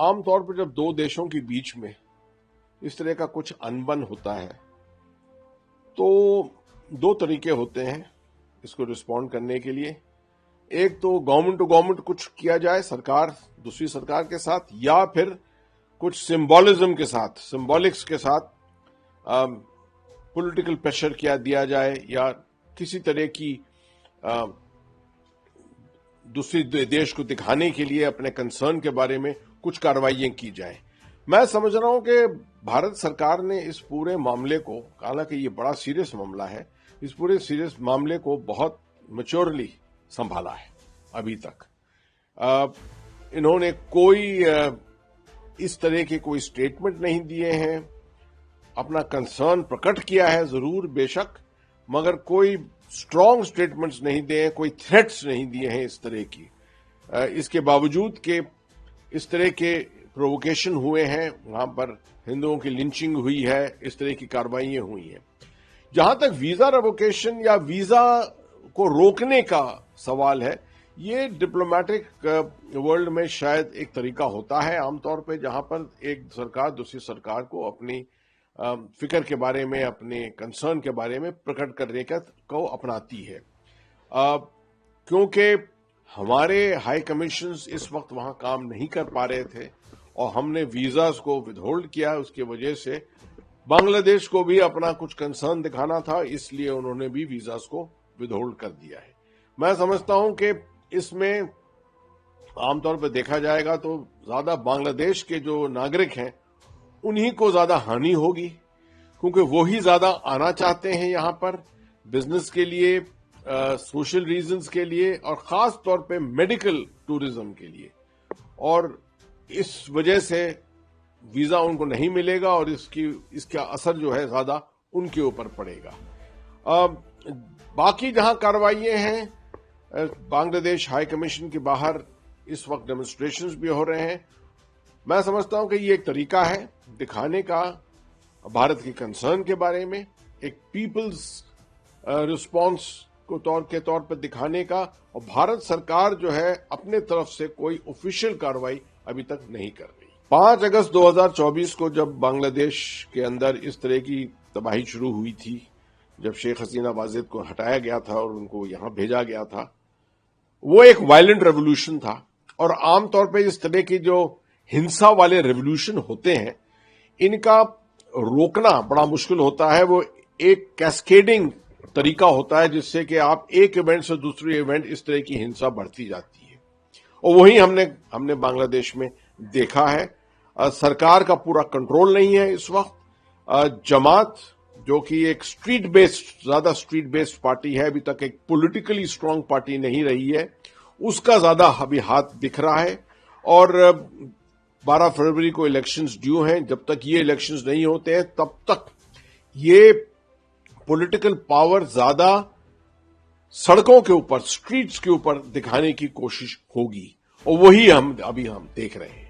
आमतौर पर जब दो देशों के बीच में इस तरह का कुछ अनबन होता है तो दो तरीके होते हैं इसको रिस्पॉन्ड करने के लिए। एक तो गवर्नमेंट टू गवर्नमेंट कुछ किया जाए, सरकार दूसरी सरकार के साथ, या फिर कुछ सिंबॉलिज्म के साथ, सिंबॉलिक्स के साथ पॉलिटिकल प्रेशर किया दिया जाए, या किसी तरह की दूसरी देश को दिखाने के लिए अपने कंसर्न के बारे में कुछ कार्रवाइयां की जाएं। मैं समझ रहा हूं कि भारत सरकार ने इस पूरे मामले को, हालांकि ये बड़ा सीरियस मामला है, इस पूरे सीरियस मामले को बहुत मैच्योरली संभाला है अभी तक। इन्होंने कोई इस तरह के कोई स्टेटमेंट नहीं दिए हैं, अपना कंसर्न प्रकट किया है जरूर बेशक, मगर कोई स्ट्रांग स्टेटमेंट्स नहीं दिए, कोई थ्रेट्स नहीं दिए हैं इस तरह की। इसके बावजूद कि इस तरह के प्रोवोकेशन हुए हैं, वहां पर हिंदुओं की लिंचिंग हुई है, इस तरह की कार्रवाइयां हुई हैं। जहां तक वीजा रेवोकेशन या वीजा को रोकने का सवाल है, ये डिप्लोमेटिक वर्ल्ड में शायद एक तरीका होता है आमतौर पे, जहां पर एक सरकार दूसरी सरकार को अपनी फिक्र के बारे में, अपने कंसर्न के बारे में प्रकट करने को अपनाती है। क्योंकि हमारे हाई कमीशंस इस वक्त वहां काम नहीं कर पा रहे थे और हमने वीजास को विदहोल्ड किया, उसकी वजह से बांग्लादेश को भी अपना कुछ कंसर्न दिखाना था, इसलिए उन्होंने भी वीजास को विदहोल्ड कर दिया है। मैं समझता हूं कि इसमें आमतौर पर देखा जाएगा तो ज्यादा बांग्लादेश के जो नागरिक हैं उन्हीं को ज्यादा हानि होगी, क्योंकि वो ही ज्यादा आना चाहते हैं यहां पर बिजनेस के लिए, सोशल रीजंस के लिए, और खास तौर पे मेडिकल टूरिज्म के लिए, और इस वजह से वीजा उनको नहीं मिलेगा और इसका असर जो है ज्यादा उनके ऊपर पड़ेगा। बाकी जहां कार्रवाइयां हैं, बांग्लादेश हाई कमीशन के बाहर इस वक्त डेमोन्स्ट्रेशंस भी हो रहे हैं। मैं समझता हूं कि ये एक तरीका है दिखाने का भारत के कंसर्न के बारे में, एक पीपल्स रिस्पांस को तौर पर दिखाने का, और भारत सरकार जो है अपने तरफ से कोई ऑफिशियल कार्रवाई अभी तक नहीं कर रही। 5 अगस्त 2024 को जब बांग्लादेश के अंदर इस तरह की तबाही शुरू हुई थी, जब शेख हसीना वाजिद को हटाया गया था और उनको यहां भेजा गया था, वो एक वायलेंट रेवोल्यूशन था। और आमतौर पर इस तरह की जो हिंसा वाले रेवोल्यूशन होते हैं, इनका रोकना बड़ा मुश्किल होता है। वो एक कैस्केडिंग तरीका होता है जिससे कि आप एक इवेंट से दूसरे इवेंट इस तरह की हिंसा बढ़ती जाती है, और वही हमने बांग्लादेश में देखा है। सरकार का पूरा कंट्रोल नहीं है इस वक्त। जमात जो कि एक ज्यादा स्ट्रीट बेस्ड पार्टी है, अभी तक एक पॉलिटिकली स्ट्रांग पार्टी नहीं रही है, उसका ज्यादा अभी हाथ दिख रहा है। और 12 फरवरी को इलेक्शंस ड्यू हैं। जब तक ये इलेक्शंस नहीं होते हैं तब तक ये पॉलिटिकल पावर ज्यादा सड़कों के ऊपर, स्ट्रीट्स के ऊपर दिखाने की कोशिश होगी, और वही हम देख रहे हैं।